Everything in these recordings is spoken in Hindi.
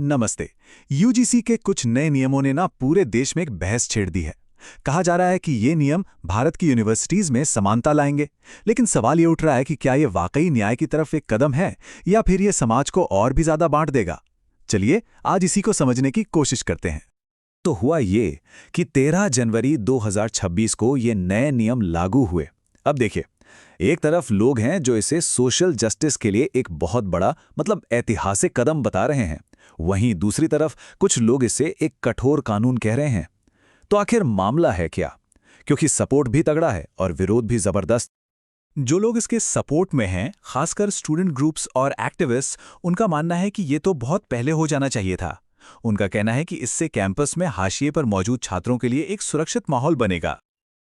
नमस्ते। यूजीसी के कुछ नए नियमों ने ना पूरे देश में एक बहस छेड़ दी है। कहा जा रहा है कि ये नियम भारत की यूनिवर्सिटीज में समानता लाएंगे, लेकिन सवाल ये उठ रहा है कि क्या ये वाकई न्याय की तरफ एक कदम है या फिर ये समाज को और भी ज्यादा बांट देगा। चलिए आज इसी को समझने की कोशिश करते हैं। तो हुआ ये कि 13 जनवरी 2026 को ये नए नियम लागू हुए। अब देखिए, एक तरफ लोग हैं जो इसे सोशल जस्टिस के लिए एक बहुत बड़ा ऐतिहासिक कदम बता रहे हैं, वहीं दूसरी तरफ कुछ लोग इसे एक कठोर कानून कह रहे हैं। तो आखिर मामला है क्या? क्योंकि सपोर्ट भी तगड़ा है और विरोध भी जबरदस्त। जो लोग इसके सपोर्ट में हैं, खासकर स्टूडेंट ग्रुप्स और एक्टिविस्ट, उनका मानना है कि ये तो बहुत पहले हो जाना चाहिए था। उनका कहना है कि इससे कैंपस में हाशिए पर मौजूद छात्रों के लिए एक सुरक्षित माहौल बनेगा।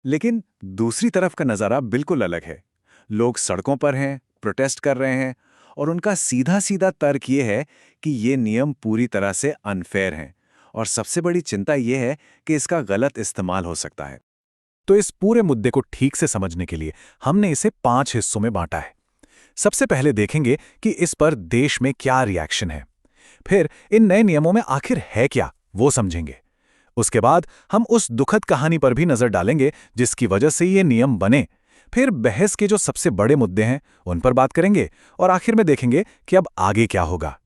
लेकिन दूसरी तरफ का नज़ारा बिल्कुल अलग है। लोग सड़कों पर हैं, प्रोटेस्ट कर रहे हैं, और उनका सीधा सीधा तर्क ये है कि ये नियम पूरी तरह से अनफेयर हैं, और सबसे बड़ी चिंता ये है कि इसका गलत इस्तेमाल हो सकता है। तो इस पूरे मुद्दे को ठीक से समझने के लिए हमने इसे 5 हिस्सों में बांटा है। सबसे पहले देखेंगे कि इस पर देश में क्या रिएक्शन है। फिर इन नए नियमों में आखिर है क्या, वो समझेंगे। उसके बाद हम उस दुखद कहानी पर भी नजर डालेंगे जिसकी वजह से ये नियम बने। फिर बहस के जो सबसे बड़े मुद्दे हैं उन पर बात करेंगे, और आखिर में देखेंगे कि अब आगे क्या होगा।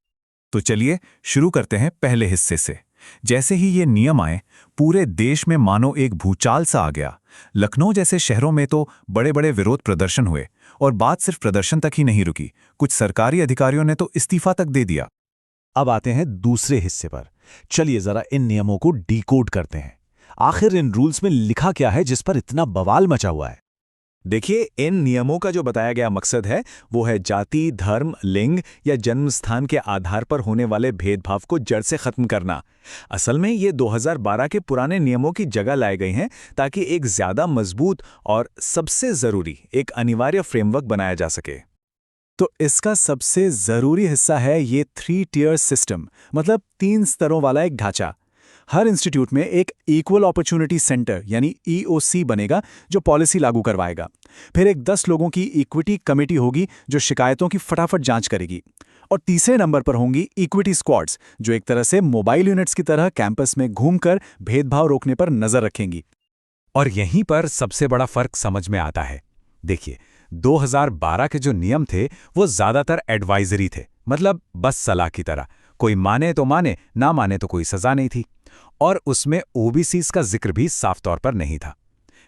तो चलिए शुरू करते हैं पहले हिस्से से। जैसे ही ये नियम आए, पूरे देश में मानो एक भूचाल सा आ गया। लखनऊ जैसे शहरों में तो बड़े बड़े विरोध प्रदर्शन हुए, और बात सिर्फ प्रदर्शन तक ही नहीं रुकी, कुछ सरकारी अधिकारियों ने तो इस्तीफा तक दे दिया। अब आते हैं दूसरे हिस्से पर। चलिए जरा इन नियमों को डिकोड करते हैं। आखिर इन रूल्स में लिखा क्या है जिस पर इतना बवाल मचा हुआ है? देखिए, इन नियमों का जो बताया गया मकसद है वो है जाति, धर्म, लिंग या जन्म स्थान के आधार पर होने वाले भेदभाव को जड़ से खत्म करना। असल में ये 2012 के पुराने नियमों की जगह लाए गए हैं ताकि एक ज्यादा मजबूत और सबसे जरूरी एक अनिवार्य फ्रेमवर्क बनाया जा सके। तो इसका सबसे जरूरी हिस्सा है ये 3 टियर सिस्टम, मतलब 3 स्तरों वाला एक ढांचा। हर इंस्टीट्यूट में एक इक्वल अपॉर्चुनिटी सेंटर यानी ईओसी बनेगा जो पॉलिसी लागू करवाएगा। फिर एक 10 लोगों की इक्विटी कमेटी होगी जो शिकायतों की फटाफट जांच करेगी। और तीसरे नंबर पर होंगी इक्विटी स्क्वाड्स, जो एक तरह से मोबाइल यूनिट्स की तरह कैंपस में घूमकर भेदभाव रोकने पर नजर रखेंगी। और यहीं पर सबसे बड़ा फर्क समझ में आता है। देखिए, 2012 के जो नियम थे वो ज्यादातर एडवाइजरी थे, मतलब बस सलाह की तरह। कोई माने तो माने, ना माने तो कोई सजा नहीं थी। और उसमें ओबीसीज का जिक्र भी साफ तौर पर नहीं था।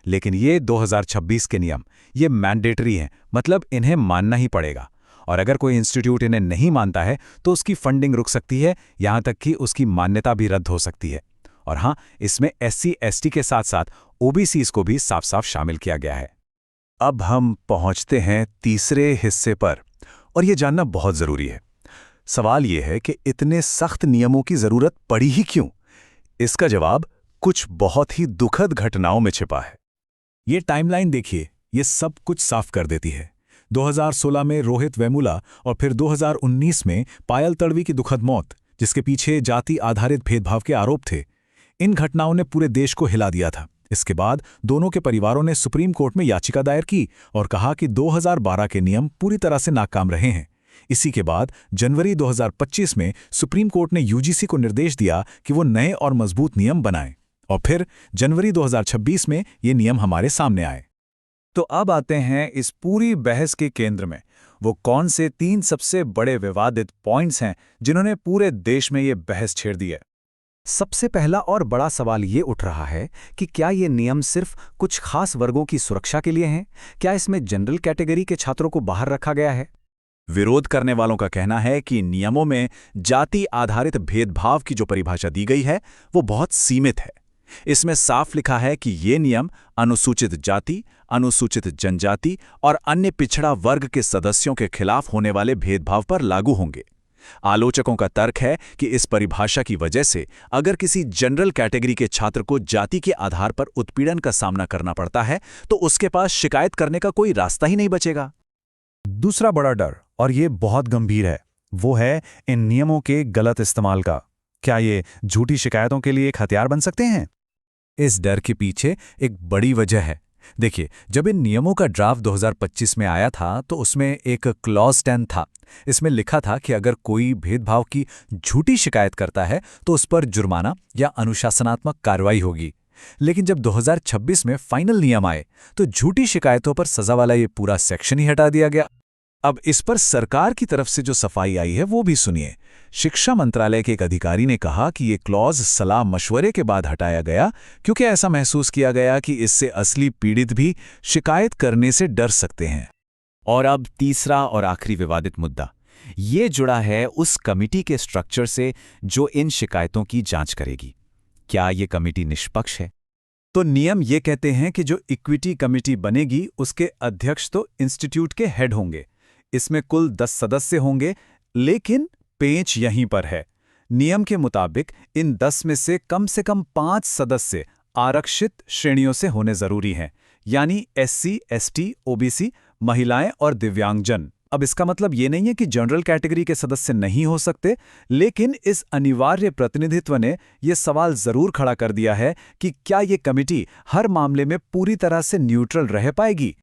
लेकिन ये 2026 के नियम, ये मैंडेटरी हैं, मतलब इन्हें मानना ही पड़ेगा। और अगर कोई इंस्टीट्यूट इन्हें नहीं मानता है तो उसकी फंडिंग रुक सकती है, यहां तक कि उसकी मान्यता भी रद्द हो सकती है। और हां, इसमें एससी एसटी के साथ साथ ओबीसीज को भी साफ साफ शामिल किया गया है। अब हम पहुंचते हैं तीसरे हिस्से पर, और यह जानना बहुत जरूरी है। सवाल यह है कि इतने सख्त नियमों की जरूरत पड़ी ही क्यों? इसका जवाब कुछ बहुत ही दुखद घटनाओं में छिपा है। ये टाइमलाइन देखिए, ये सब कुछ साफ कर देती है। 2016 में रोहित वेमुला और फिर 2019 में पायल तड़वी की दुखद मौत, जिसके पीछे जाति आधारित भेदभाव के आरोप थे। इन घटनाओं ने पूरे देश को हिला दिया था। इसके बाद दोनों के परिवारों ने सुप्रीम कोर्ट में याचिका दायर की और कहा कि 2012 के नियम पूरी तरह से नाकाम रहे हैं। इसी के बाद जनवरी 2025 में सुप्रीम कोर्ट ने यूजीसी को निर्देश दिया कि वो नए और मजबूत नियम बनाएं, और फिर जनवरी 2026 में ये नियम हमारे सामने आए। तो अब आते हैं इस पूरी बहस के केंद्र में। वो कौन से 3 सबसे बड़े विवादित पॉइंट्स हैं जिन्होंने पूरे देश में ये बहस छेड़ दी है? सबसे पहला और बड़ा सवाल ये उठ रहा है कि क्या ये नियम सिर्फ कुछ खास वर्गों की सुरक्षा के लिए हैं? क्या इसमें जनरल कैटेगरी के छात्रों को बाहर रखा गया है? विरोध करने वालों का कहना है कि नियमों में जाति आधारित भेदभाव की जो परिभाषा दी गई है वो बहुत सीमित है। इसमें साफ लिखा है कि ये नियम अनुसूचित जाति, अनुसूचित जनजाति और अन्य पिछड़ा वर्ग के सदस्यों के खिलाफ होने वाले भेदभाव पर लागू होंगे। आलोचकों का तर्क है कि इस परिभाषा की वजह से अगर किसी जनरल कैटेगरी के छात्र को जाति के आधार पर उत्पीड़न का सामना करना पड़ता है तो उसके पास शिकायत करने का कोई रास्ता ही नहीं बचेगा। दूसरा बड़ा डर, और ये बहुत गंभीर है, वो है इन नियमों के गलत इस्तेमाल का। क्या ये झूठी शिकायतों के लिए एक हथियार बन सकते हैं? इस डर के पीछे एक बड़ी वजह है। देखिए, जब इन नियमों का ड्राफ्ट 2025 में आया था तो उसमें एक क्लॉज 10 था। इसमें लिखा था कि अगर कोई भेदभाव की झूठी शिकायत करता है तो उस पर जुर्माना या अनुशासनात्मक कार्रवाई होगी। लेकिन जब 2026 में फाइनल नियम आए तो झूठी शिकायतों पर सजा वाला ये पूरा सेक्शन ही हटा दिया गया। अब इस पर सरकार की तरफ से जो सफाई आई है वो भी सुनिए। शिक्षा मंत्रालय के एक अधिकारी ने कहा कि ये क्लॉज सलाह मशवरे के बाद हटाया गया क्योंकि ऐसा महसूस किया गया कि इससे असली पीड़ित भी शिकायत करने से डर सकते हैं। और अब तीसरा और आखिरी विवादित मुद्दा ये जुड़ा है उस कमिटी के स्ट्रक्चर से जो इन शिकायतों की जांच करेगी। क्या ये कमिटी निष्पक्ष है? तो नियम ये कहते हैं कि जो इक्विटी कमेटी बनेगी उसके अध्यक्ष तो इंस्टीट्यूट के हेड होंगे। इसमें कुल 10 सदस्य होंगे, लेकिन पेंच यहीं पर है। नियम के मुताबिक इन 10 में से कम 5 सदस्य आरक्षित श्रेणियों से होने जरूरी हैं, यानी SC, ST, OBC, महिलाएं और दिव्यांगजन। अब इसका मतलब ये नहीं है कि जनरल कैटेगरी के सदस्य नहीं हो सकते, लेकिन इस अनिवार्य प्रतिनिधित्व ने यह सवाल जरूर खड़ा कर दिया है कि क्या ये कमिटी हर मामले में पूरी तरह से न्यूट्रल रह पाएगी।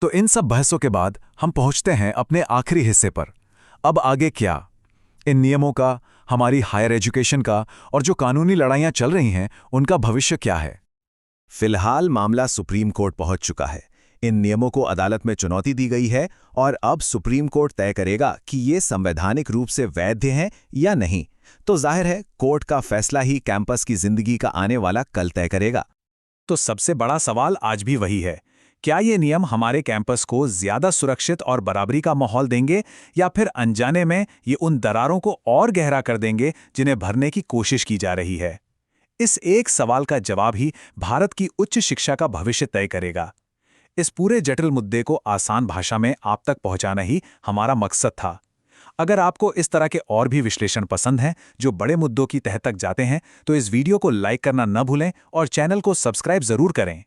तो इन सब बहसों के बाद हम पहुंचते हैं अपने आखिरी हिस्से पर। अब आगे क्या? इन नियमों का, हमारी हायर एजुकेशन का और जो कानूनी लड़ाइयां चल रही हैं उनका भविष्य क्या है? फिलहाल मामला सुप्रीम कोर्ट पहुंच चुका है। इन नियमों को अदालत में चुनौती दी गई है और अब सुप्रीम कोर्ट तय करेगा कि ये संवैधानिक रूप से वैध हैं या नहीं। तो जाहिर है कोर्ट का फैसला ही कैंपस की जिंदगी का आने वाला कल तय करेगा। तो सबसे बड़ा सवाल आज भी वही है, क्या ये नियम हमारे कैंपस को ज्यादा सुरक्षित और बराबरी का माहौल देंगे या फिर अनजाने में ये उन दरारों को और गहरा कर देंगे जिन्हें भरने की कोशिश की जा रही है? इस एक सवाल का जवाब ही भारत की उच्च शिक्षा का भविष्य तय करेगा। इस पूरे जटिल मुद्दे को आसान भाषा में आप तक पहुंचाना ही हमारा मकसद था। अगर आपको इस तरह के और भी विश्लेषण पसंद हैं जो बड़े मुद्दों की तह तक जाते हैं तो इस वीडियो को लाइक करना न भूलें और चैनल को सब्सक्राइब जरूर करें।